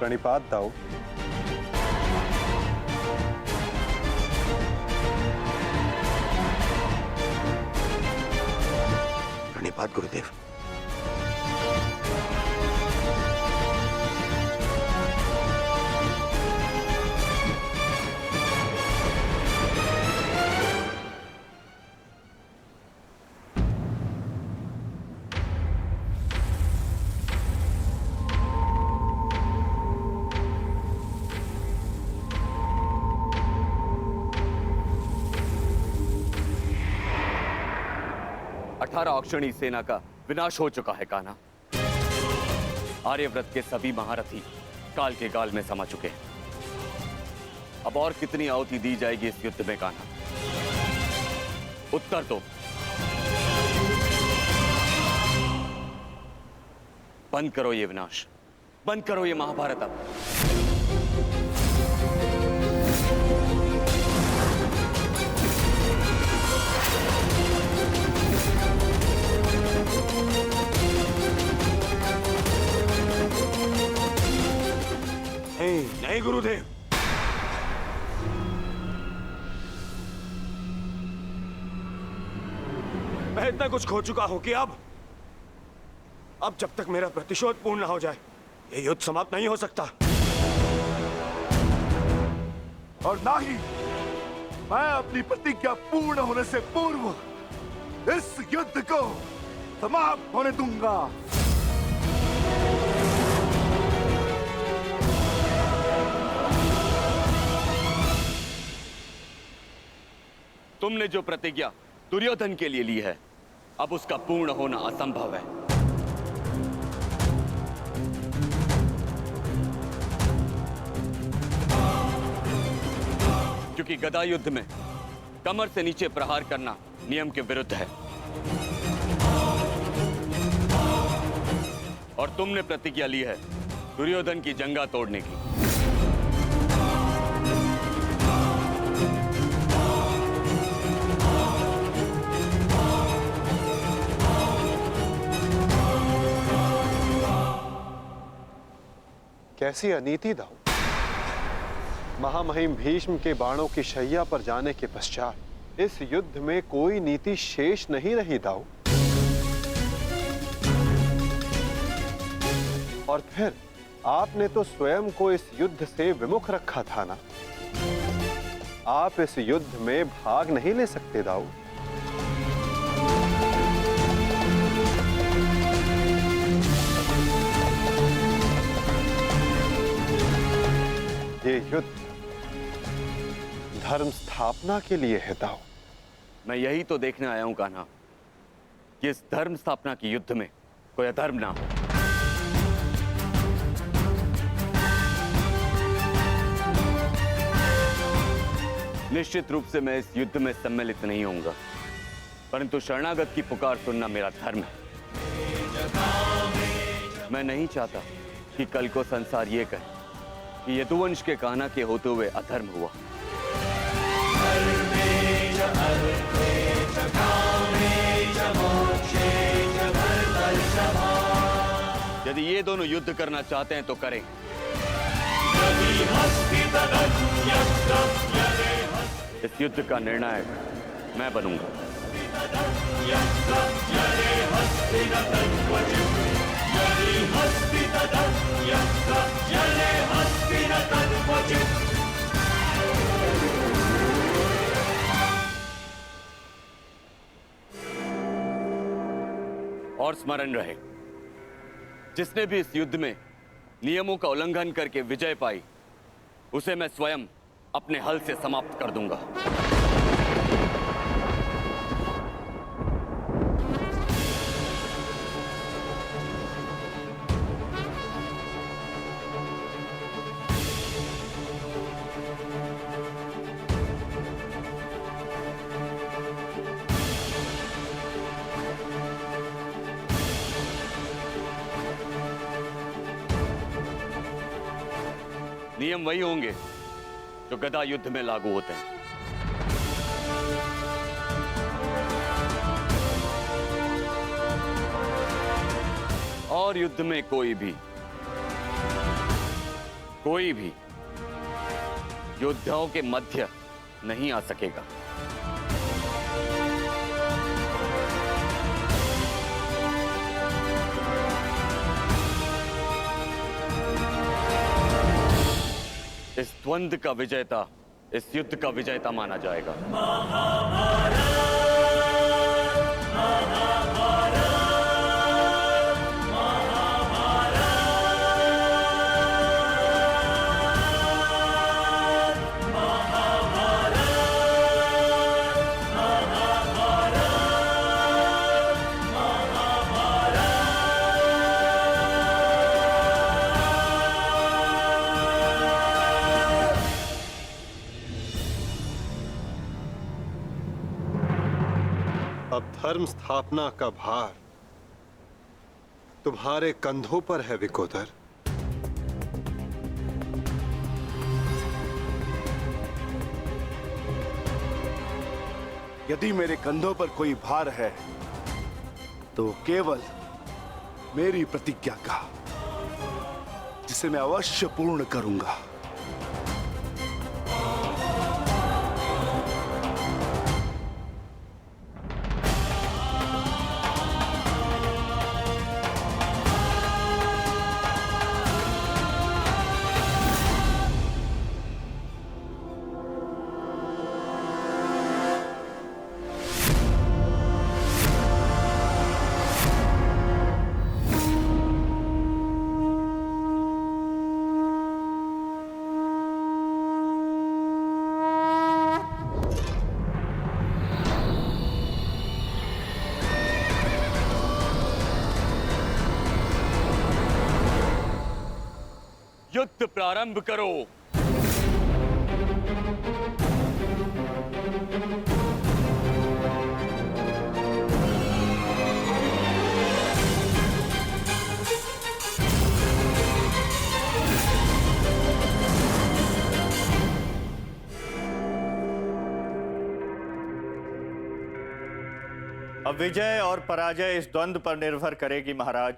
प्रणिपात दाऊ। प्रणिपात गुरुदेव। अक्षणी सेना का विनाश हो चुका है कान्हा। आर्यव्रत के सभी महारथी काल के गाल में समा चुके हैं। अब और कितनी आहुति दी जाएगी इस युद्ध में कान्हा? उत्तर दो। बंद करो ये विनाश, बंद करो ये महाभारत अब। नहीं गुरुदेव, मैं इतना कुछ खो चुका हूं कि अब जब तक मेरा प्रतिशोध पूर्ण ना हो जाए ये युद्ध समाप्त नहीं हो सकता। और ना ही मैं अपनी प्रतिज्ञा पूर्ण होने से पूर्व इस युद्ध को समाप्त होने दूंगा। तुमने जो प्रतिज्ञा दुर्योधन के लिए ली है, अब उसका पूर्ण होना असंभव है। क्योंकि गदा युद्ध में कमर से नीचे प्रहार करना नियम के विरुद्ध है। और तुमने प्रतिज्ञा ली है दुर्योधन की जंगा तोड़ने की। कैसी अनीति दाऊ। महामहिम भीष्म के बाणों की शैया पर जाने के पश्चात इस युद्ध में कोई नीति शेष नहीं रही दाऊ। और फिर आपने तो स्वयं को इस युद्ध से विमुख रखा था ना। आप इस युद्ध में भाग नहीं ले सकते दाऊ। ये युद्ध धर्म स्थापना के लिए है दाऊ। मैं यही तो देखने आया हूं कान्हा कि इस धर्म स्थापना के युद्ध में कोई अधर्म ना हो। निश्चित रूप से मैं इस युद्ध में सम्मिलित नहीं होऊंगा, परंतु शरणागत की पुकार सुनना मेरा धर्म है। मैं नहीं चाहता कि कल को संसार ये कहे कि यदुवंश के कान्हा के होते हुए अधर्म हुआ। यदि ये दोनों युद्ध करना चाहते हैं तो करें। इस युद्ध का निर्णायक मैं बनूंगा। और स्मरण रहे, जिसने भी इस युद्ध में नियमों का उल्लंघन करके विजय पाई, उसे मैं स्वयं अपने हल से समाप्त कर दूंगा। नियम वही होंगे जो गदा युद्ध में लागू होते हैं। और युद्ध में कोई भी कोई भी योद्धाओं के मध्य नहीं आ सकेगा। इस द्वंद्व का विजेता इस युद्ध का विजेता माना जाएगा। अब धर्म स्थापना का भार तुम्हारे कंधों पर है विकोदर। यदि मेरे कंधों पर कोई भार है तो केवल मेरी प्रतिज्ञा का, जिसे मैं अवश्य पूर्ण करूंगा। युद्ध प्रारंभ करो। अब विजय और पराजय इस द्वंद्व पर निर्भर करेगी महाराज।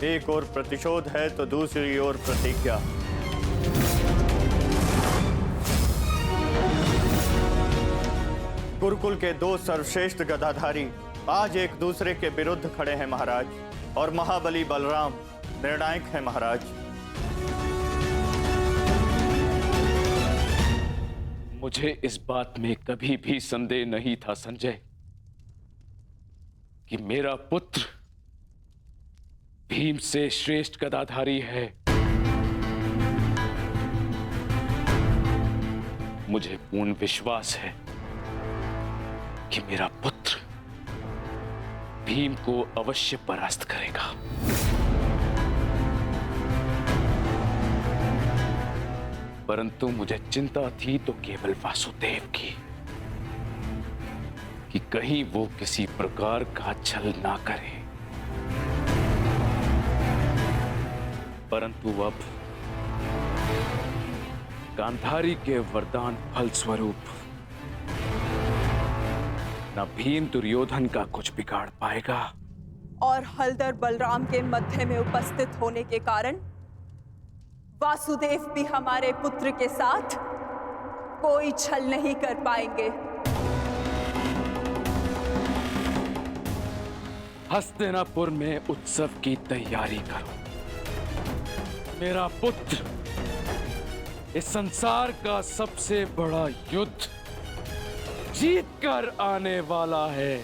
एक ओर प्रतिशोध है तो दूसरी ओर प्रतिज्ञा। गुरुकुल के दो सर्वश्रेष्ठ गदाधारी आज एक दूसरे के विरुद्ध खड़े हैं महाराज, और महाबली बलराम निर्णायक है महाराज। मुझे इस बात में कभी भी संदेह नहीं था संजय कि मेरा पुत्र भीम से श्रेष्ठ गदाधारी है। मुझे पूर्ण विश्वास है कि मेरा पुत्र भीम को अवश्य परास्त करेगा। परंतु मुझे चिंता थी तो केवल वासुदेव की, कि कहीं वो किसी प्रकार का छल ना करे। परंतु अब गांधारी के वरदान फलस्वरूप न भीम दुर्योधन का कुछ बिगाड़ पाएगा, और हलधर बलराम के मध्य में उपस्थित होने के कारण वासुदेव भी हमारे पुत्र के साथ कोई छल नहीं कर पाएंगे। हस्तिनापुर में उत्सव की तैयारी करो। मेरा पुत्र इस संसार का सबसे बड़ा युद्ध जीत कर आने वाला है।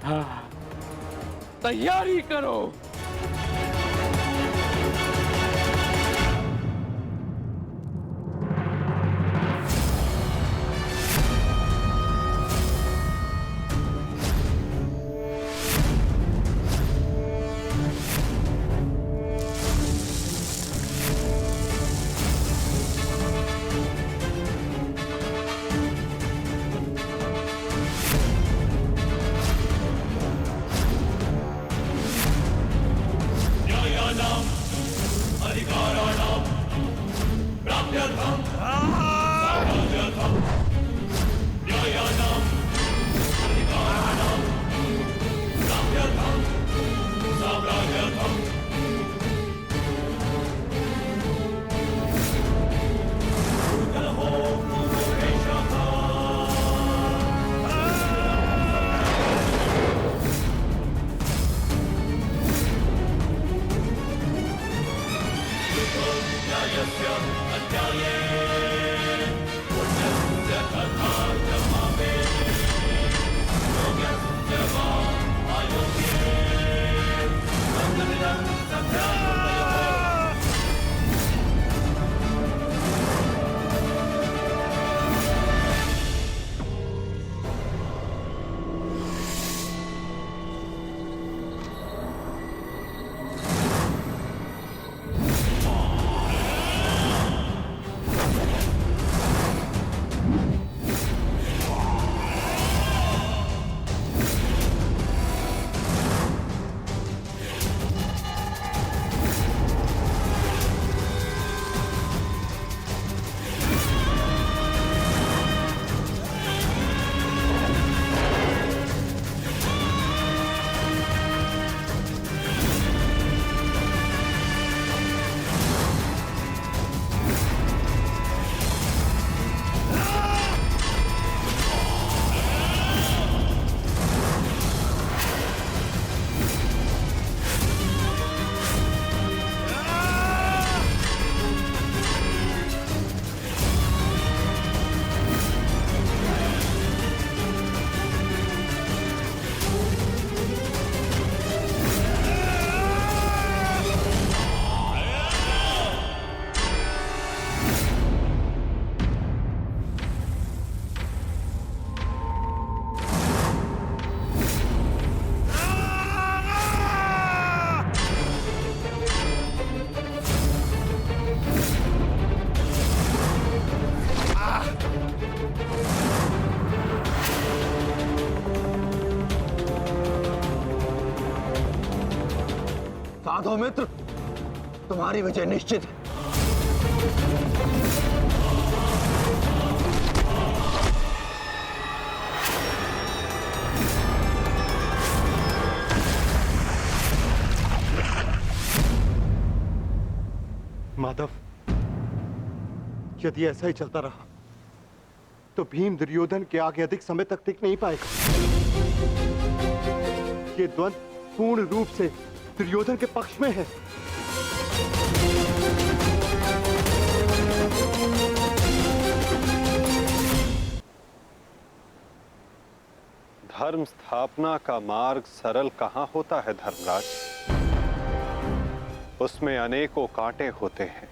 हाँ, तैयारी करो। माधव मित्र, तुम्हारी विजय निश्चित है। माधव, यदि ऐसा ही चलता रहा तो भीम दुर्योधन के आगे अधिक समय तक टिक नहीं पाएगा। ये द्वंद्व पूर्ण रूप से दुर्योधन के पक्ष में है। धर्म स्थापना का मार्ग सरल कहां होता है धर्मराज? उसमें अनेकों कांटे होते हैं,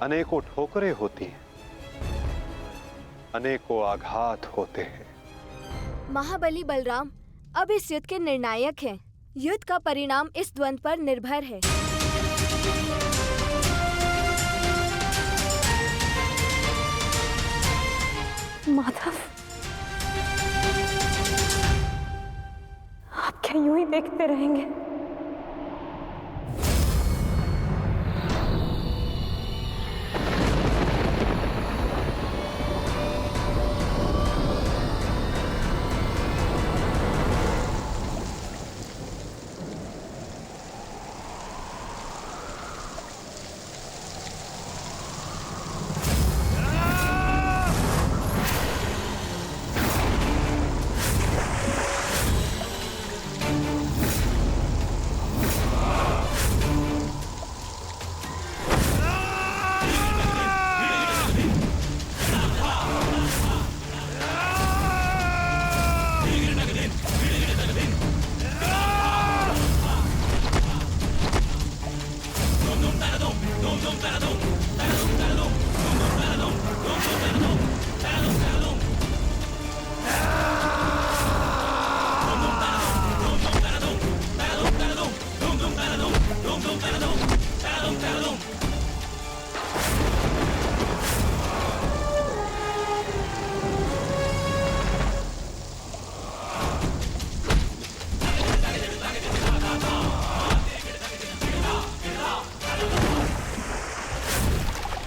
अनेकों ठोकरें होती हैं, अनेकों आघात होते हैं। महाबली बलराम अब इस युद्ध के निर्णायक हैं। युद्ध का परिणाम इस द्वंद्व पर निर्भर है। माधव, आप क्या यूं ही देखते रहेंगे?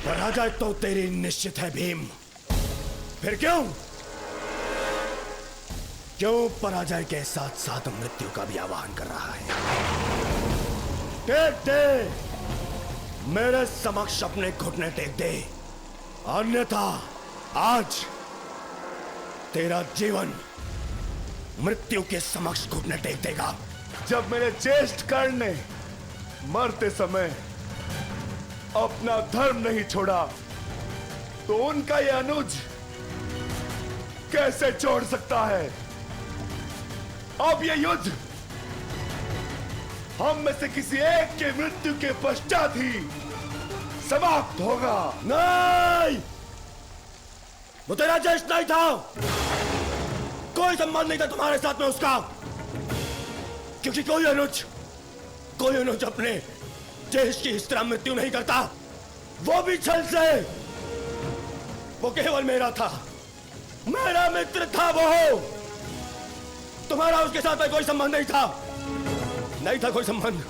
पराजय तो तेरी निश्चित है भीम। फिर क्यों पराजय के साथ साथ मृत्यु का भी आह्वान कर रहा है? टेक दे, मेरे समक्ष अपने घुटने टेक दे, अन्यथा आज तेरा जीवन मृत्यु के समक्ष घुटने टेक देगा। जब मेरे ज्येष्ठ कर्ण ने मरते समय अपना धर्म नहीं छोड़ा, तो उनका यह अनुज कैसे छोड़ सकता है? अब यह युद्ध हम में से किसी एक के मृत्यु के पश्चात ही समाप्त होगा। नहीं, वो तेरा ज्येष्ठ नहीं था, कोई संबंध नहीं था तुम्हारे साथ में उसका, क्योंकि कोई अनुज अपने ज्येष्ठ की इस तरह मृत्यु नहीं करता, वो भी छल से। वो केवल मेरा था, मेरा मित्र था वो। तुम्हारा उसके साथ में कोई संबंध नहीं था कोई संबंध।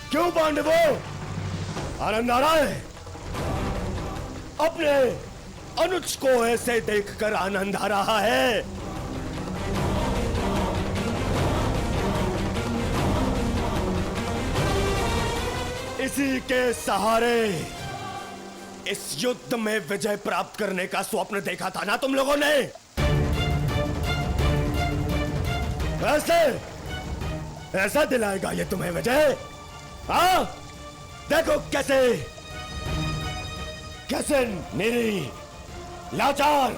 क्यों पांडवों, आनंद आ रहा है? अपने अनुज को ऐसे देखकर आनंद आ रहा है? इसी के सहारे इस युद्ध में विजय प्राप्त करने का स्वप्न देखा था ना तुम लोगों ने? ऐसा दिलाएगा ये तुम्हें विजय? हाँ, देखो कैसे मेरी लाचार,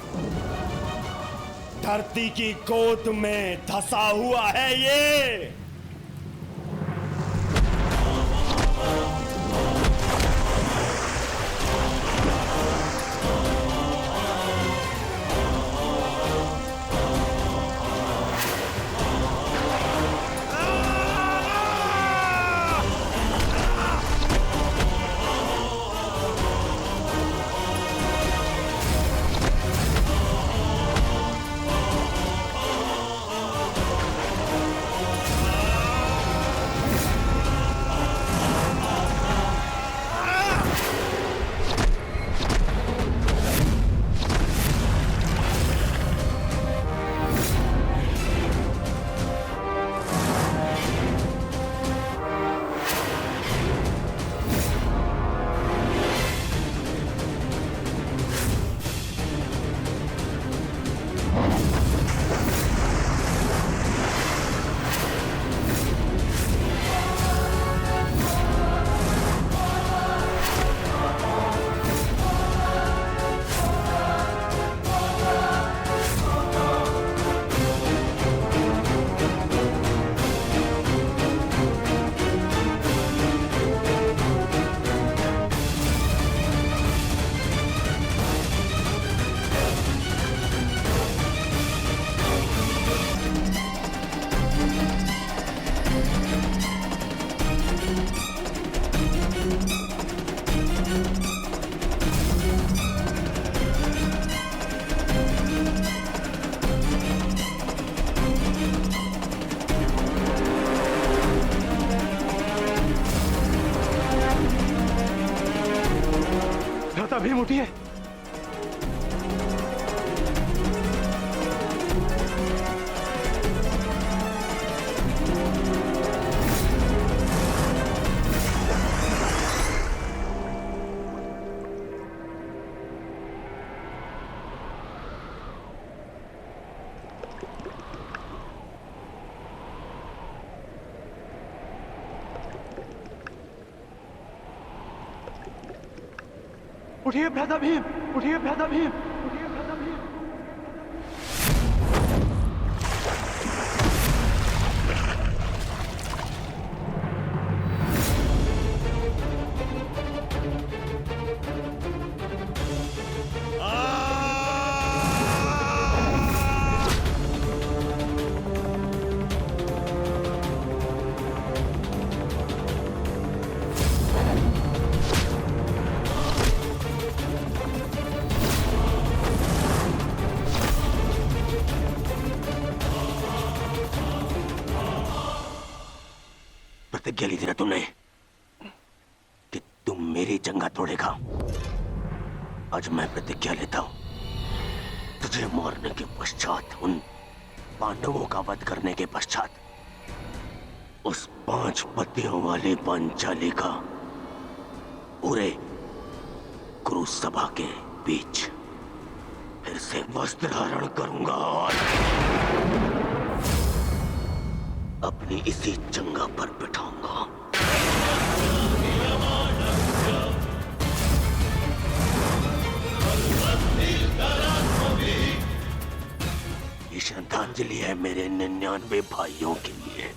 धरती की गोद में धंसा हुआ है ये। भीम उठिए। उठिए भ्राता भीम, उठिए भ्राता भीम, उठिए भ्राता भीम। प्रतिज्ञा ली थी ना तुमने कि तुम मेरी जंगा तोड़ेगा। आज मैं प्रतिज्ञा लेता हूं, तुझे मारने के पश्चात, उन पांडवों का वध करने के पश्चात, उस 5 पतियों वाली पांचाली का पूरे कुरु सभा के बीच फिर से वस्त्र धारण करूंगा और अपनी इसी जंगा पर बिठाऊंगा। ये श्रद्धांजलि है मेरे 99 भाइयों के लिए।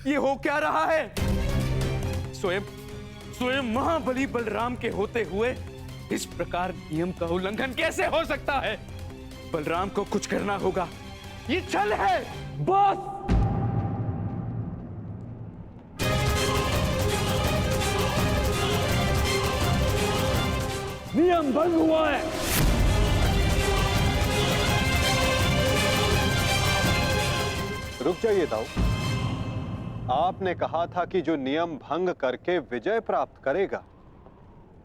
ये हो क्या रहा है? स्वयं स्वयं महाबली बलराम के होते हुए इस प्रकार नियम का उल्लंघन कैसे हो सकता है? बलराम को कुछ करना होगा। ये छल है बॉस। नियम भंग हुआ है। रुक जाइए दाऊ। आपने कहा था कि जो नियम भंग करके विजय प्राप्त करेगा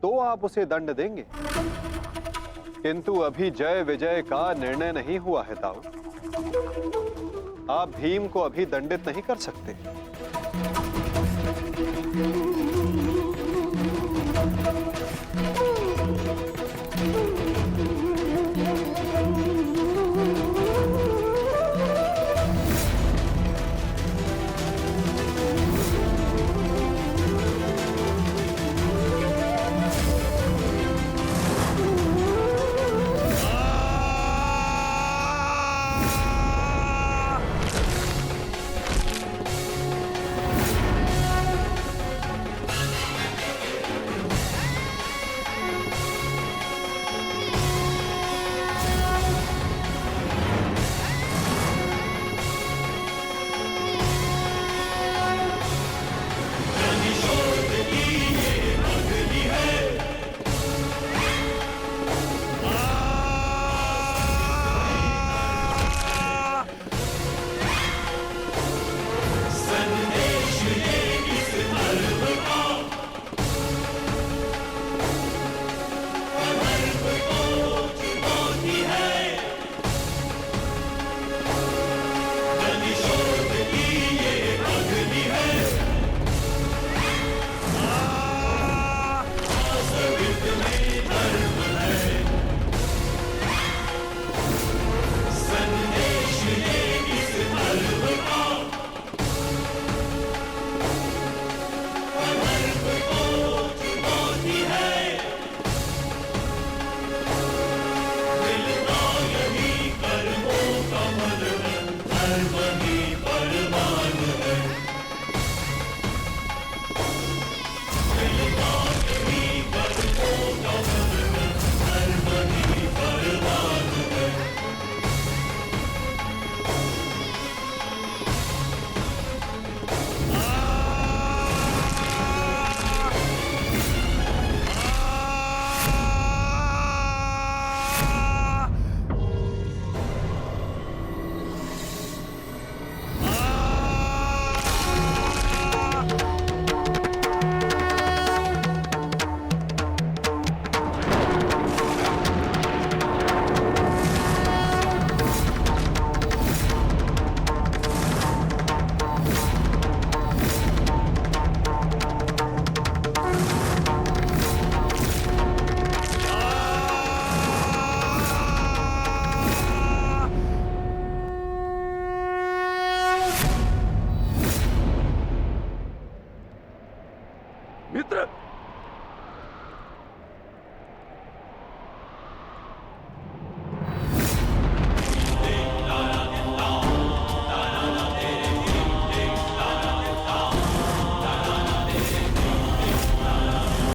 तो आप उसे दंड देंगे, किंतु अभी जय विजय का निर्णय नहीं हुआ है दाऊ। आप भीम को अभी दंडित नहीं कर सकते।